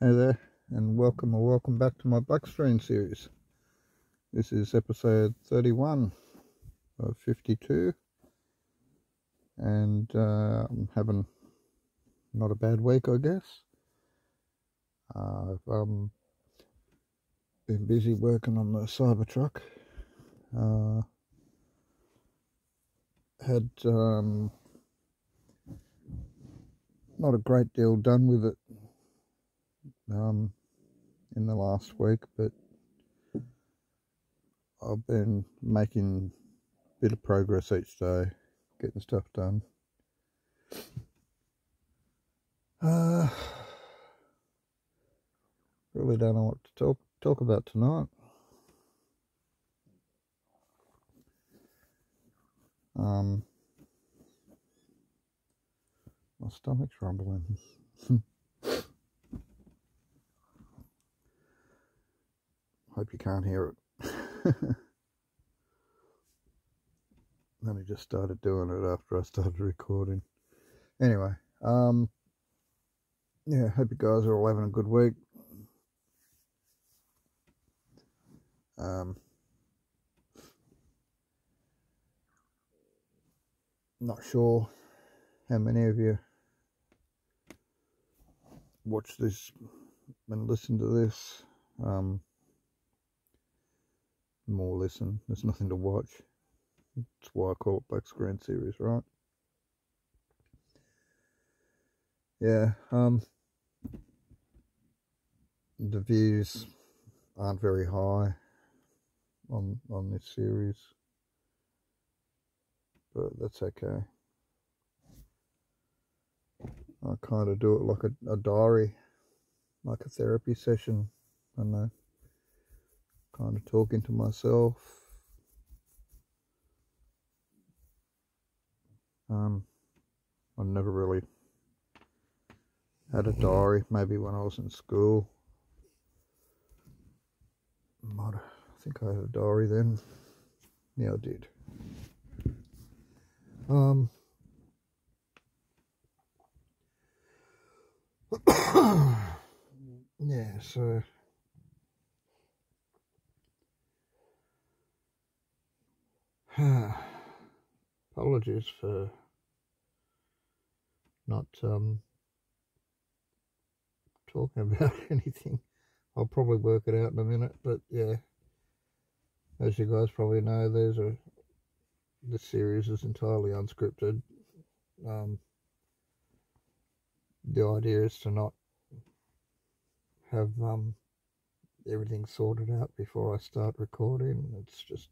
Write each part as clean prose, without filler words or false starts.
Hey there, and welcome back to my Black Screen series. This is episode 31 of 52, and I'm having not a bad week, I guess. I've been busy working on the Cybertruck. Had not a great deal done with it in the last week, but I've been making a bit of progress each day, getting stuff done. Really don't know what to talk about tonight. My stomach's rumbling. Hope you can't hear it. Then I just started doing it after I started recording. Anyway, yeah, hope you guys are all having a good week. Not sure how many of you watch this and listen to this. More listen. There's nothing to watch. That's why I call it Black Screen series, right? Yeah. The views aren't very high on this series, but that's okay. I kind of do it like a diary, like a therapy session. I know, kind of talking to myself. I never really had a diary. Maybe when I was in school, I think I had a diary then. Yeah, I did. Yeah, so apologies for not talking about anything. I'll probably work it out in a minute, but yeah, as you guys probably know, this series is entirely unscripted. The idea is to not have everything sorted out before I start recording. It's just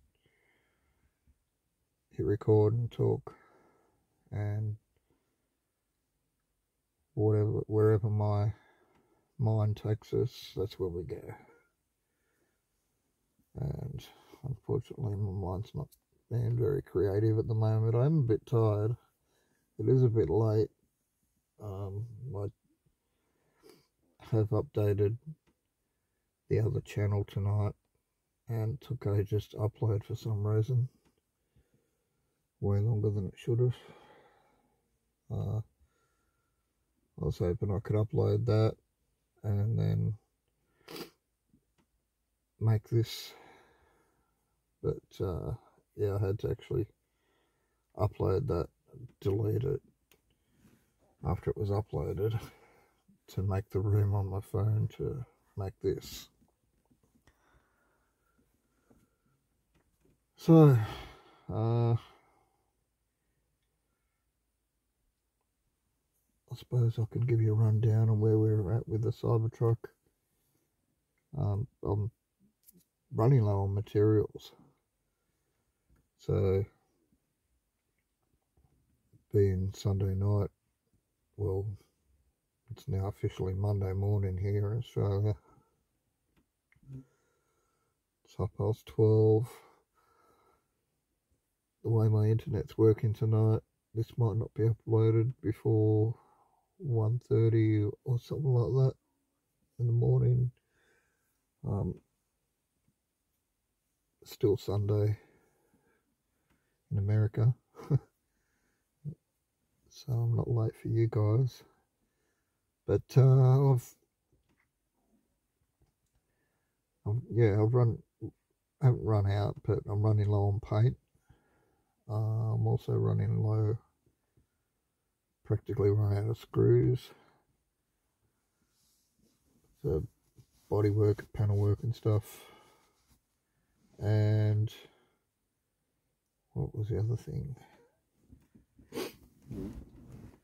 hit record and talk, and wherever my mind takes us, that's where we go. And unfortunately, my mind's not being very creative at the moment. I'm a bit tired. It is a bit late. I have updated the other channel tonight, and it took ages to upload for some reason. Way longer than it should have. I was hoping I could upload that and then make this, but yeah, I had to actually upload that, delete it after it was uploaded to make the room on my phone to make this. So I suppose I can give you a rundown on where we're at with the Cybertruck. I'm running low on materials, so being Sunday night, well, it's now officially Monday morning here in Australia. It's 12:30. The way my internet's working tonight, this might not be uploaded before 1:30 or something like that in the morning. Still Sunday in America, so I'm not late for you guys. But I've haven't run out, but I'm running low on paint. I'm also running low, practically run out of screws. The body work, panel work and stuff. And what was the other thing?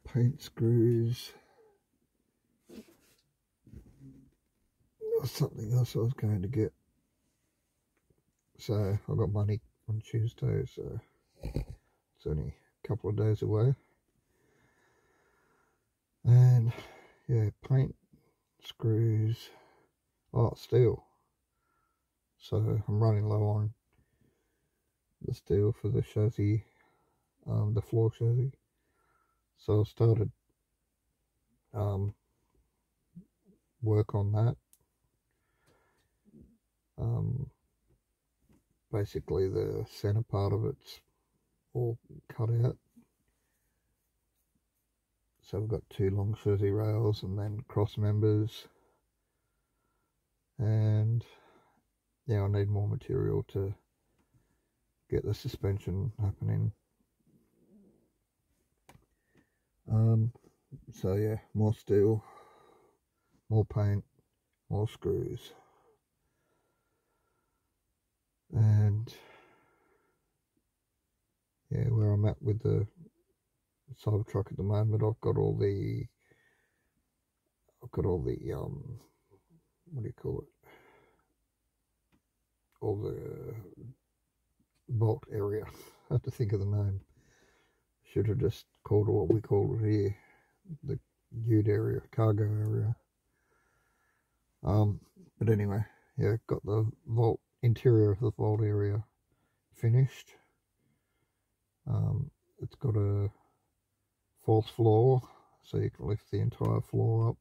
Paint screws. There was something else I was going to get. So I got money on Tuesday, so it's only a couple of days away. And yeah, paint, screws, steel. So I'm running low on the steel for the chassis, the floor chassis. So I started work on that. Basically the center part of it's all cut out. So we've got 2 long chassis rails and then cross members. And yeah, I need more material to get the suspension happening. So yeah, more steel, more paint, more screws. And yeah, where I'm at with the Cybertruck at the moment, I've got all the what do you call it? All the vault area. I have to think of the name. Should have just called it what we call it here, the ute area, cargo area. But anyway, yeah, got the vault interior of the vault area finished. It's got a false floor, so you can lift the entire floor up.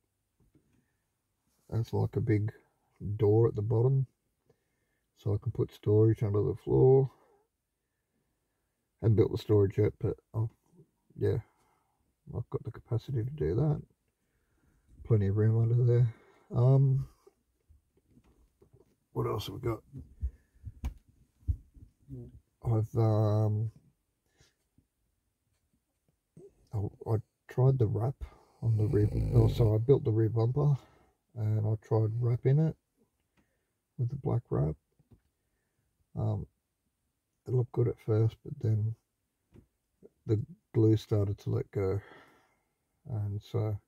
It's like a big door at the bottom, so I can put storage under the floor. I haven't built the storage yet, but I've got the capacity to do that. Plenty of room under there. What else have we got? I tried the wrap on the rear. So I built the rear bumper, and I tried wrapping it with the black wrap. It looked good at first, but then the glue started to let go, and so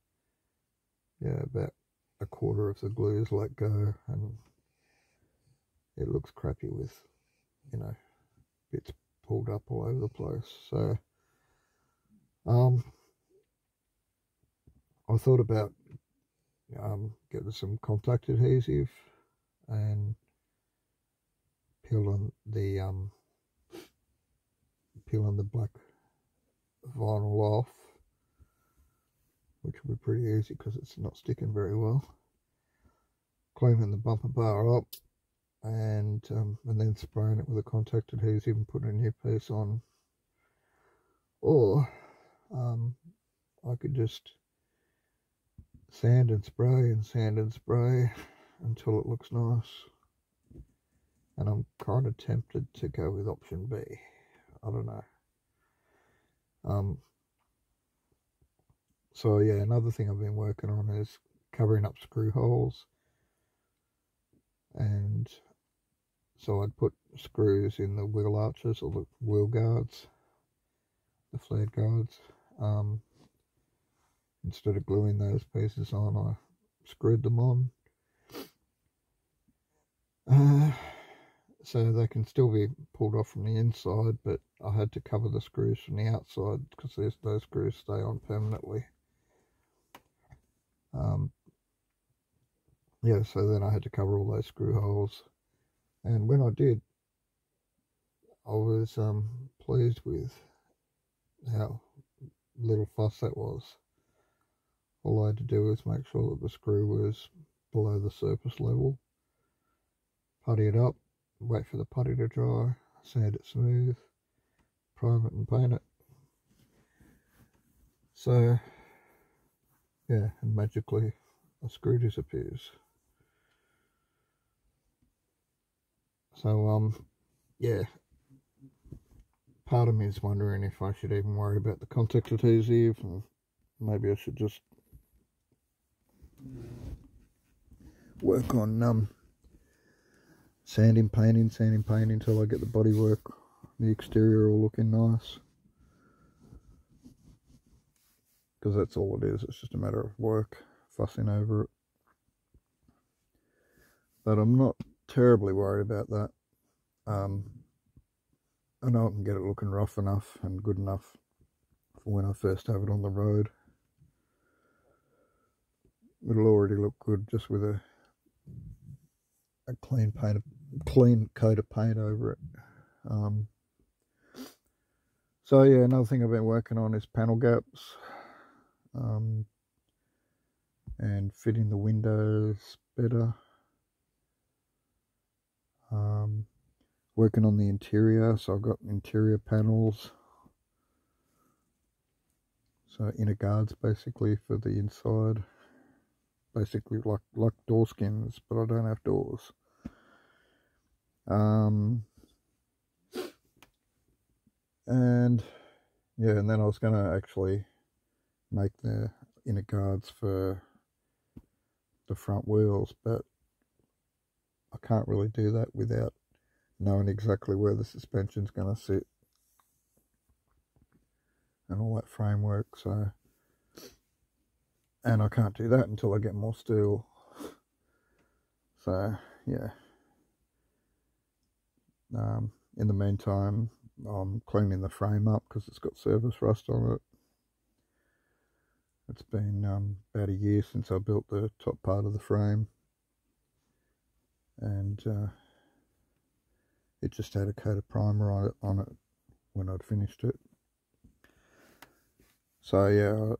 yeah, about a quarter of the glue is let go, and it looks crappy with, bits pulled up all over the place. So I thought about getting some contact adhesive and peeling the black vinyl off, which will be pretty easy because it's not sticking very well. Cleaning the bumper bar up, and then spraying it with a contact adhesive and putting a new piece on. Or I could just sand and spray until it looks nice. And I'm kind of tempted to go with option B. I don't know. So yeah, another thing I've been working on is covering up screw holes. And so I'd put screws in the wheel arches or the wheel guards, the flared guards. Instead of gluing those pieces on, I screwed them on. So they can still be pulled off from the inside, but I had to cover the screws from the outside because those screws stay on permanently. Yeah, so then I had to cover all those screw holes, and when I did, I was pleased with how little fuss that was. All I had to do was make sure that the screw was below the surface level, putty it up, wait for the putty to dry, sand it smooth, prime it and paint it. So yeah, and magically a screw disappears. So, yeah, part of me is wondering if I should even worry about the contact adhesive, and maybe I should just work on sanding, painting until I get the bodywork, the exterior all looking nice. Because that's all it is, it's just a matter of work, fussing over it. But I'm not terribly worried about that. I know I can get it looking rough enough and good enough for when I first have it on the road. It'll already look good just with a clean coat of paint over it. So yeah, another thing I've been working on is panel gaps, and fitting the windows better. Working on the interior, so I've got interior panels, so inner guards basically for the inside, basically like door skins, but I don't have doors. And yeah, and then I was going to actually make the inner guards for the front wheels, but I can't really do that without knowing exactly where the suspension's going to sit and all that framework. So, and I can't do that until I get more steel. So yeah, in the meantime I'm cleaning the frame up because it's got surface rust on it. It's been about a year since I built the top part of the frame, and it just had a coat of primer on it when I'd finished it. So yeah,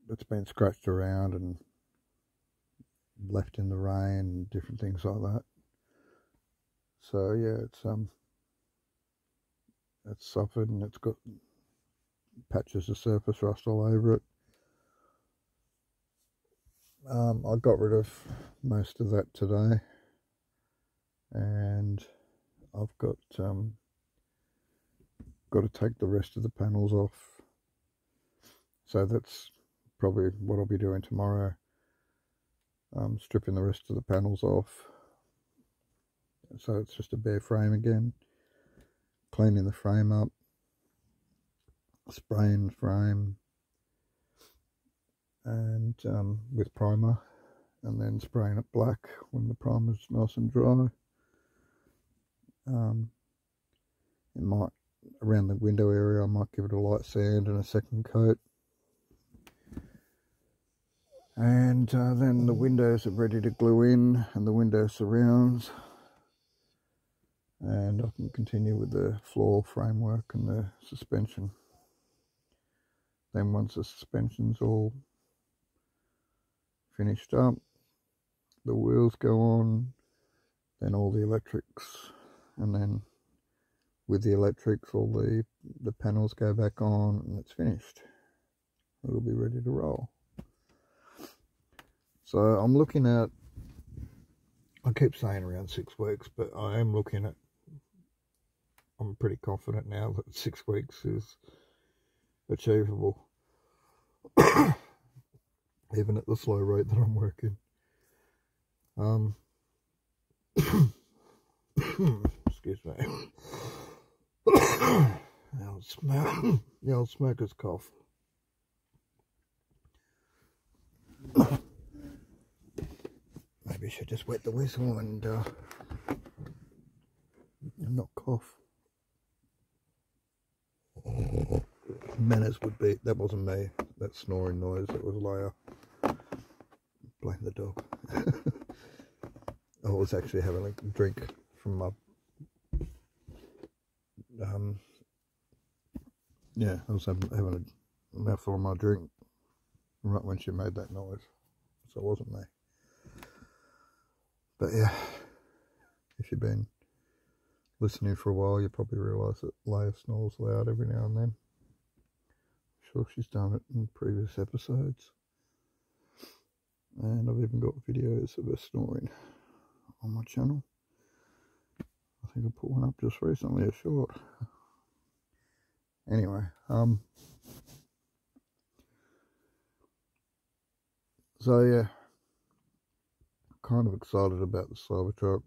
it's been scratched around and left in the rain and different things like that. So yeah, it's suffered and it's got patches of surface rust all over it. I got rid of most of that today, and I've got to take the rest of the panels off. So that's probably what I'll be doing tomorrow. Stripping the rest of the panels off, so it's just a bare frame again. Cleaning the frame up, spraying the frame, and with primer, and then spraying it black when the primer's nice and dry. It might, around the window area, I might give it a light sand and a second coat. And then the windows are ready to glue in, and the window surrounds, and I can continue with the floor framework and the suspension. Then once the suspension's all finished up, the wheels go on, then all the electrics, and then with the electrics all the panels go back on, and it's finished. It'll be ready to roll. So I'm looking at, I keep saying around 6 weeks, but I am looking at, I'm pretty confident now that 6 weeks is achievable, even at the slow rate that I'm working. Excuse me. The old smoker's cough. Maybe I should just wet the whistle and not cough. Manners would be, that wasn't me, that snoring noise, that was Leia. Blame the dog. I was actually having a drink from my, yeah, I was having a mouthful of my drink right when she made that noise, so it wasn't me. But yeah, if you've been listening for a while, you probably realise that Leia snores loud every now and then. I'm sure she's done it in previous episodes, and I've even got videos of her snoring on my channel. think I put one up just recently, a short. Anyway, so yeah, kind of excited about the Cybertruck.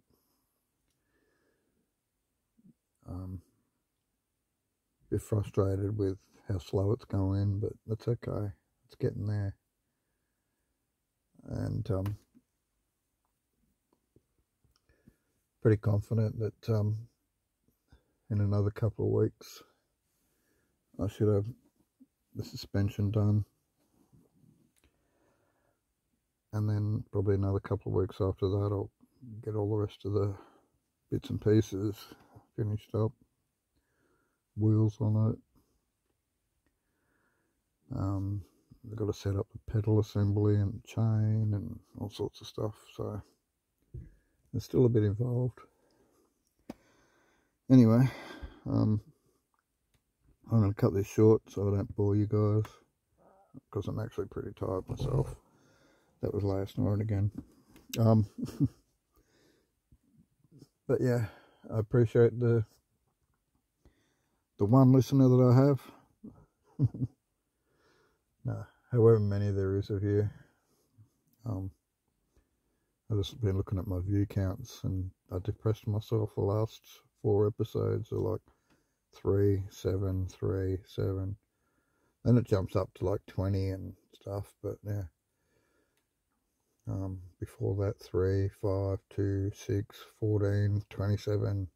Bit frustrated with how slow it's going, but that's okay. It's getting there. And pretty confident that in another couple of weeks I should have the suspension done, and then probably another couple of weeks after that I'll get all the rest of the bits and pieces finished up, wheels on it. I've got to set up the pedal assembly and chain and all sorts of stuff, so there's still a bit involved. Anyway, I'm going to cut this short so I don't bore you guys, because I'm actually pretty tired myself. That was last night again. But yeah, I appreciate the one listener that I have. No, however many there is of you. I've just been looking at my view counts, and I depressed myself. The last 4 episodes are like 3, 7, 3, 7. Then it jumps up to like 20 and stuff, but yeah. Before that, 3, 5, 2, 6, 14, 27,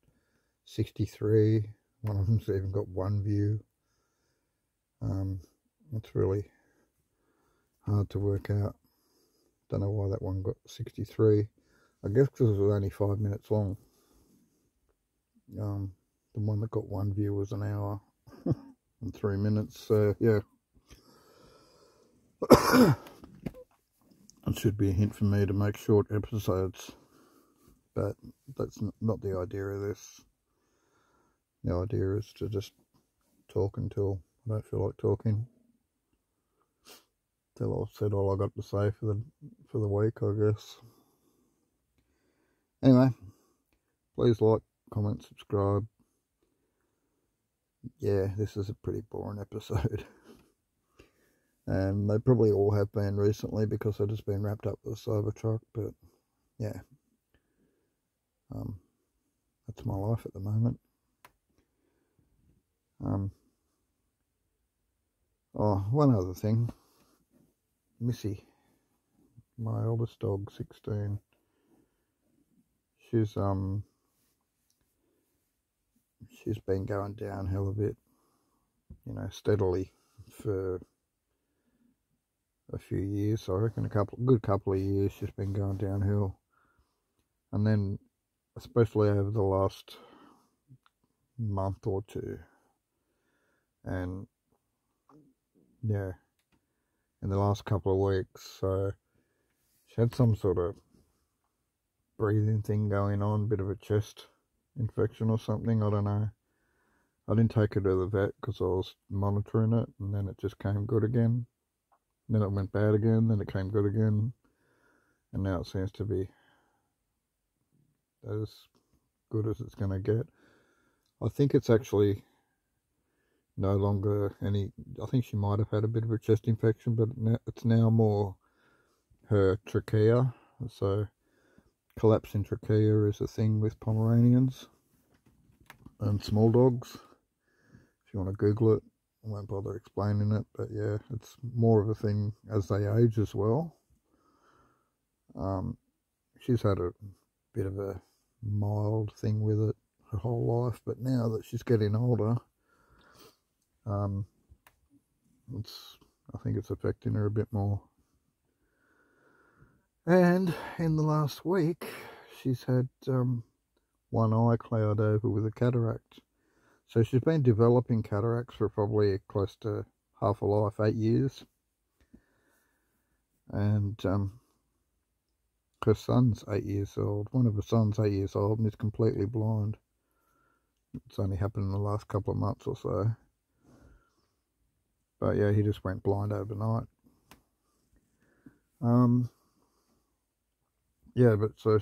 63. One of them's even got 1 view. It's really hard to work out. Don't know why that one got 63. I guess because it was only 5 minutes long. The one that got 1 view was an hour and 3 minutes. So yeah, it should be a hint for me to make short episodes, but that's not the idea of this. The idea is to just talk until I don't feel like talking. Till I've said all I got to say for the week, I guess. Anyway, please like, comment, subscribe. Yeah, this is a pretty boring episode. And they probably all have been recently because I've just been wrapped up with the Cybertruck, but yeah. That's my life at the moment. Oh, one other thing. Missy, my oldest dog, 16. She's been going downhill a bit, steadily for a few years. So I reckon a good couple of years she's been going downhill, and then especially over the last month or two, and yeah, in the last couple of weeks. So she had some sort of breathing thing going on, bit of a chest infection or something, I don't know. I didn't take her to the vet because I was monitoring it, and then it just came good again. Then it went bad again, then it came good again, and now it seems to be as good as it's going to get. I think it's actually no longer any. I think she might have had a bit of a chest infection, but it's now more her trachea. So collapsing trachea is a thing with Pomeranians and small dogs. If you want to Google it, I won't bother explaining it, but yeah, it's more of a thing as they age as well. She's had a bit of a mild thing with it her whole life, but now that she's getting older, I think it's affecting her a bit more. And in the last week, she's had one eye cloud over with a cataract. So she's been developing cataracts for probably close to half a life, 8 years. And her son's 8 years old. One of her sons 8 years old and is completely blind. It's only happened in the last couple of months or so. But yeah, he just went blind overnight. Yeah, but so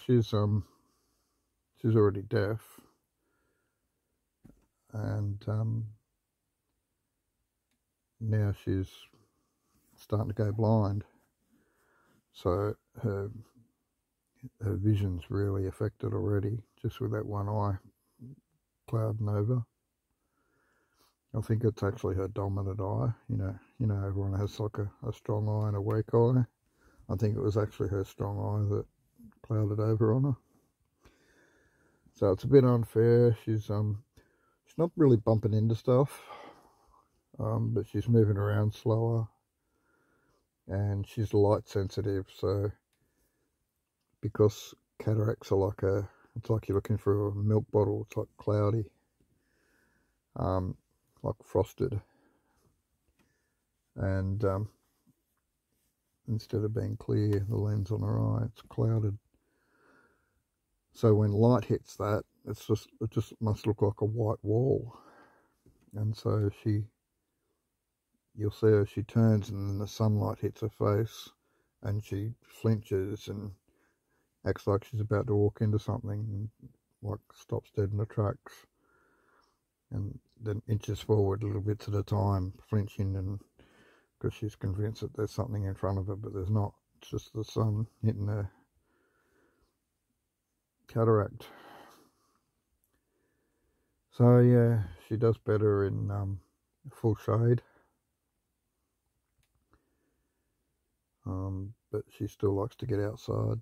she's she's already deaf, and now she's starting to go blind. So her vision's really affected already, just with that one eye clouding over. I think it's actually her dominant eye. You know, everyone has like a strong eye and a weak eye. I think it was actually her strong eye that clouded over on her. So it's a bit unfair. She's not really bumping into stuff, but she's moving around slower, and she's light sensitive. So because cataracts are it's like you're looking for a milk bottle. It's like cloudy, like frosted, and instead of being clear, the lens on her eye, it's clouded. So when light hits that, it just must look like a white wall. And so you'll see her, she turns, and then the sunlight hits her face, and she flinches and acts like she's about to walk into something, and like stops dead in her tracks, and then inches forward little bits at a time, flinching, and because she's convinced that there's something in front of her, but there's not. It's just the sun hitting her cataract. So yeah, she does better in full shade, but she still likes to get outside.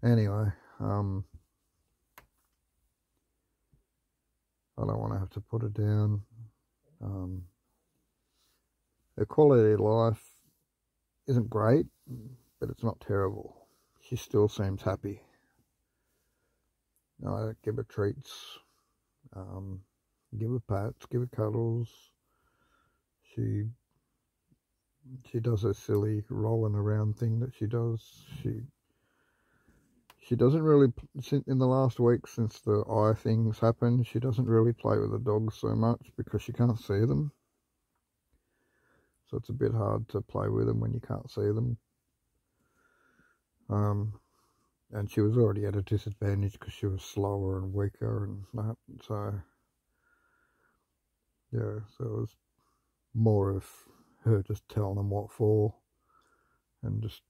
Anyway, I don't want to have to put her down. Her quality of life isn't great, but it's not terrible. She still seems happy. I give her treats, give her pats, give her cuddles. She does her silly rolling around thing that she does. She doesn't really, in the last week since the eye things happened, she doesn't really play with the dogs so much because she can't see them. So it's a bit hard to play with them when you can't see them. And she was already at a disadvantage because she was slower and weaker and that. So, yeah, so it was more of her just telling them what for and just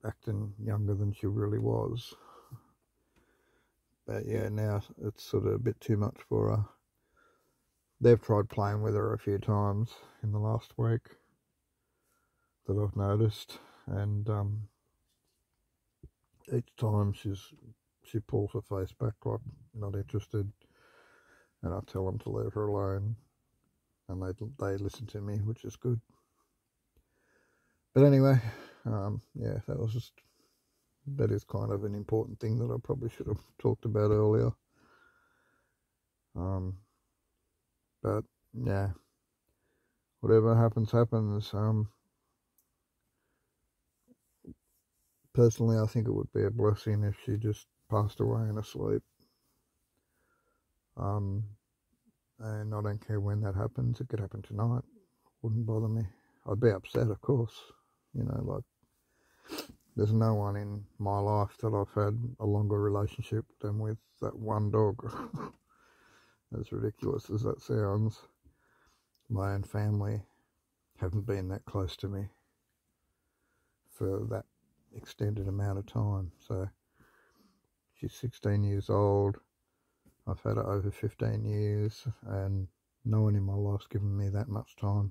acting younger than she really was. But yeah, now it's sort of a bit too much for her. They've tried playing with her a few times in the last week that I've noticed, and each time she pulls her face back like not interested, and I tell them to leave her alone, and they listen to me, which is good. But anyway, yeah, that is kind of an important thing that I probably should have talked about earlier. But yeah, whatever happens. Personally, I think it would be a blessing if she just passed away in her sleep. And I don't care when that happens. It could happen tonight. Wouldn't bother me. I'd be upset, of course. Like, there's no one in my life that I've had a longer relationship than with that one dog. As ridiculous as that sounds, my own family haven't been that close to me for that extended amount of time. So she's 16 years old. I've had her over 15 years, and no one in my life's given me that much time.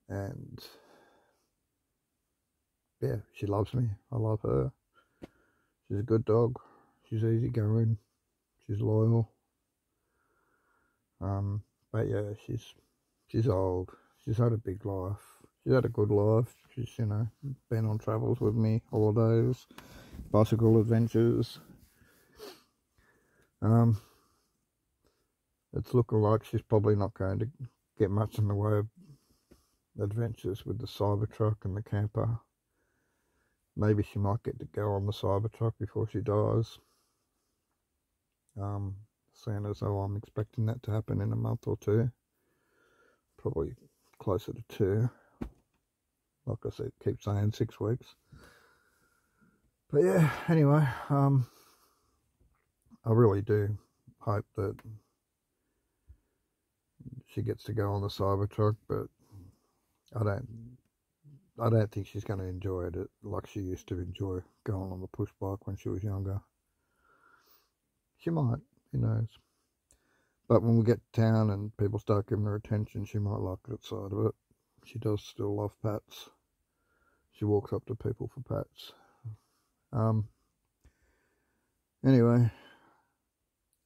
And yeah, she loves me. I love her. She's a good dog. She's easygoing. She's loyal. But yeah, she's old. She's had a big life. She's had a good life. She's, been on travels with me, holidays, bicycle adventures. It's looking like she's probably not going to get much in the way of adventures with the Cybertruck and the camper. Maybe she might get to go on the Cybertruck before she dies. Seeing as though I'm expecting that to happen in a month or two. Probably closer to 2. Like I said, keep saying 6 weeks. But yeah, anyway, I really do hope that she gets to go on the Cybertruck, but I don't think she's going to enjoy it like she used to enjoy going on the push bike when she was younger. She might, who knows. But when we get to town and people start giving her attention, she might like that side of it. She does still love pats. She walks up to people for pats. Anyway,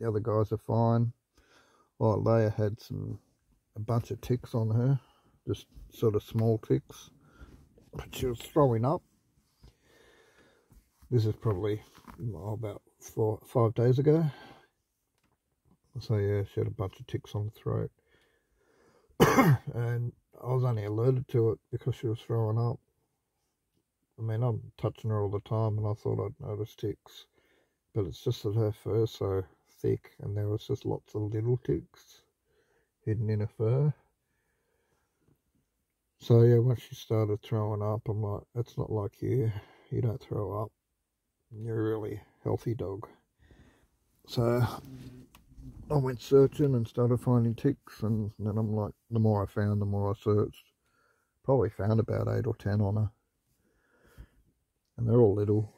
the other guys are fine. Well, Leia had a bunch of ticks on her, just sort of small ticks, but she was throwing up. This is probably about 5 days ago. So yeah, she had a bunch of ticks on the throat. And I was only alerted to it because she was throwing up. I mean, I'm touching her all the time and I thought I'd notice ticks. But it's just that her fur's so thick and there was just lots of little ticks hidden in her fur. So yeah, when she started throwing up, I'm like, that's not like you. You don't throw up. You're a really healthy dog. So I went searching and started finding ticks, and then I'm like, the more I found, the more I searched. Probably found about 8 or 10 on her. And they're all little.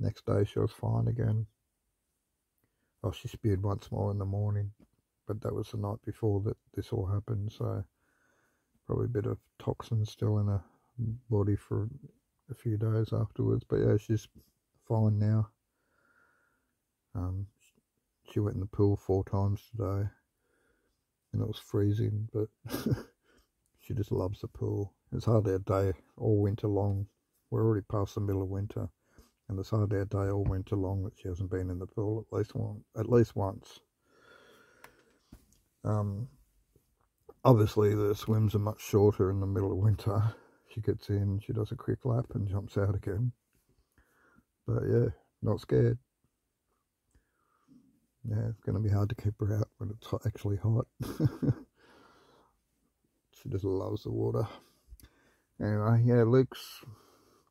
Next day she was fine again. Oh, she spewed once more in the morning, but that was the night before that this all happened, so probably a bit of toxin still in her body for a few days afterwards. But yeah, she's fine now. She went in the pool 4 times today, and it was freezing, but she just loves the pool. It's hardly a day all winter long. We're already past the middle of winter, and it's hardly a day all winter long that she hasn't been in the pool at least once. Obviously the swims are much shorter in the middle of winter. She gets in, she does a quick lap and jumps out again. But yeah, not scared. Yeah, it's going to be hard to keep her out when it's actually hot. She just loves the water. Anyway, yeah, Luke's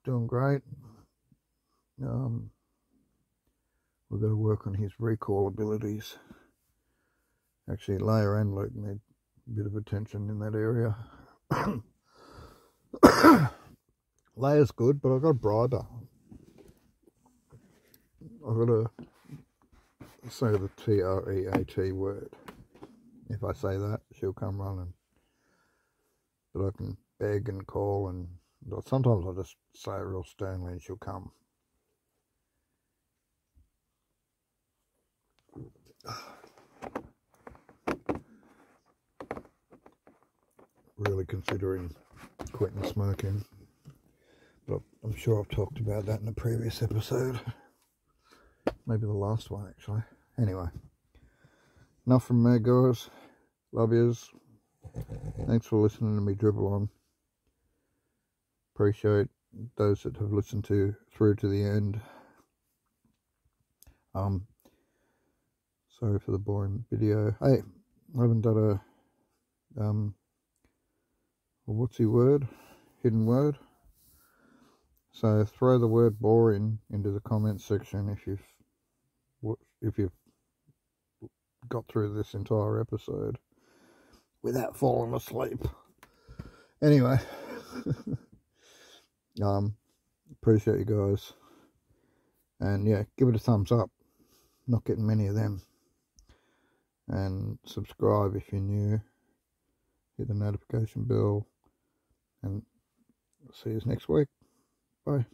doing great. We've got to work on his recall abilities. Actually, Leia and Luke need a bit of attention in that area. Leia's good, but I've got to bribe her. I've got to say the TREAT word. If I say that, she'll come running. But I can beg and call, and sometimes I just say it real sternly and she'll come. Really considering quitting smoking, but I'm sure I've talked about that in a previous episode. Maybe the last one, actually. Anyway, enough from me, guys. Love yous. Thanks for listening to me dribble on. Appreciate those that have listened through to the end. Sorry for the boring video. Hey, I haven't done a what's the word? Hidden word. So throw the word boring into the comments section if you've got through this entire episode without falling asleep. Anyway, appreciate you guys, and yeah, give it a thumbs up. Not getting many of them. And subscribe if you're new. Hit the notification bell, and see you next week. Bye.